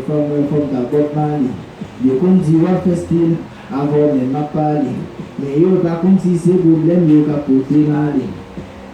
From the Bob Marley. Yo kon di wap fè stil, avon men ma pale. Men yo pa kon si se problem yo ka pote male.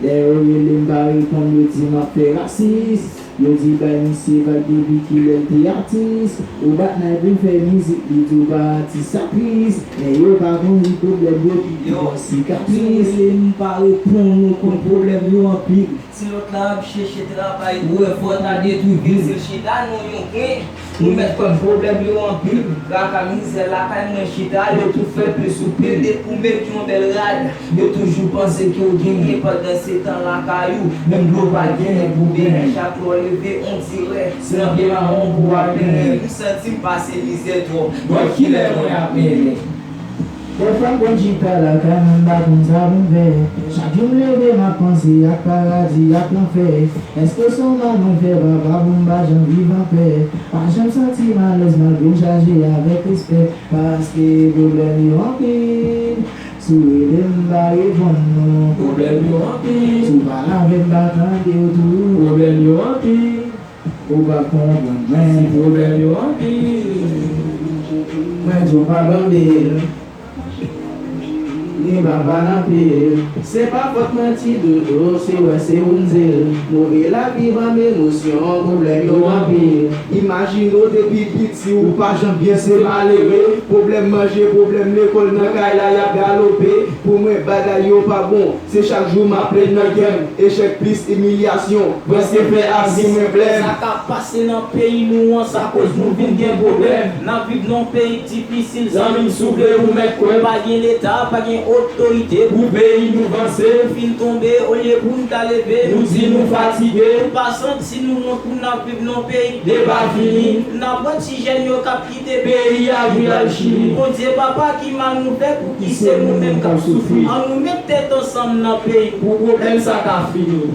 Le yo rele mbari kon yo di ma fè rasis. Yo di bay mi se bak debi ki lèl te artis. Ou bat nan bin fè mizik li tou ba artis sapris. Men yo pa kon di problem yo ki yon sikatris. Yo mbari pon nou kon problem yo anpil. Si lot la ap chèche travay, ou e fòt a detou vil, se chita nou yon kwen. Nou met kon problem yo anpil. Kaka mize la kay mwen chita, yo tou fè plus soupil. De pou mek yon bel rad, yo toujou pense ki yo genye padan se tan la kayou. Mem glo pa genye pou benen, chak lo leve on dire. Se nan gen maron pou apene, nou sentim pase mize tro. Doy ki le mwen apene. Des fois quand j'y parle à Canada, comme ça me fait. Chaque jour levé ma pensée à paradis, à l'enfer. Est-ce que son nom me fait baba bomba, j'en vis en paix. Pas j'aime sentir malaise, malgré chargé avec respect. Parce que problème est rempli. Sous les m'barrer bon non. Problème est rempli. Sous pas la veille m'attendre autour. Problème est rempli. Ou pas comprendre, mais Problème est rempli. mais tu pas bandé. Ni baba nan pil. Se pa fote menti dodo, se wè se unzil. Mouve la viv an emosyon, problem yo an pil. Imagino depi piti ou pa jan bien se malere. Problem manje, problem l'école nan kay la yap galope. Pou mwen bagay yo pa bon, se chak jou ma plen nan gen. Échec plus humiliation, wè se fè azi mwen blèm. Sa ka pase nan peyi nou an sa cause nou vin gen problem. Nan viv nan peyi difisil, zanmin souble ou met kwen. Pa gen l'État, pa gen autorité pour pays nous avancer. Fin tomber, au lieu pour nous lever, nous dit nous fatiguer. Pas si nous pour nous vivre dans pays, débat fini. N'a pas si jeune yo cap quitter pays à vouloir Chine. Bon Dieu papa qui m'a nous fait pour qui c'est nous-mêmes qui souffrir. On nous met tête ensemble dans pays pour problème ça qu'a fini.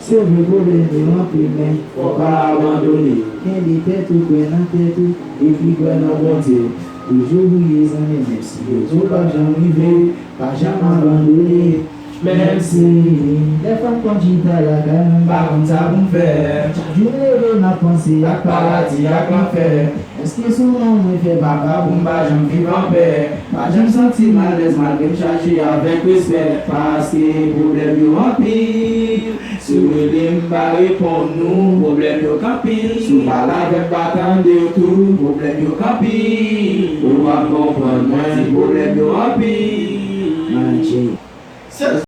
Se vre problème yo an pil men, Faut pas abandonner. ken di tèt ou kwen nan tèt ou, e pi kwen nan bon Dieu. Toujou bouye zanmen, même si yo tou pa jan rive, pa jan abandonne. Même si les femmes quand j'y à la gamme, Pas comme ça pour faire. chaque jour levé ma pensée à paradis, à l'enfer. Est-ce que son nom me fait baba bomba, j'en vis en paix. Pas j'aime sentir malaise, malgré me charger avec respect. Parce que problème yo en pile. Si vous voulez me pour nous, problème yo campil. Sous pas la veille, pas attendre tout, problème yo campil. On va comprendre, moi, si problème yo en pile.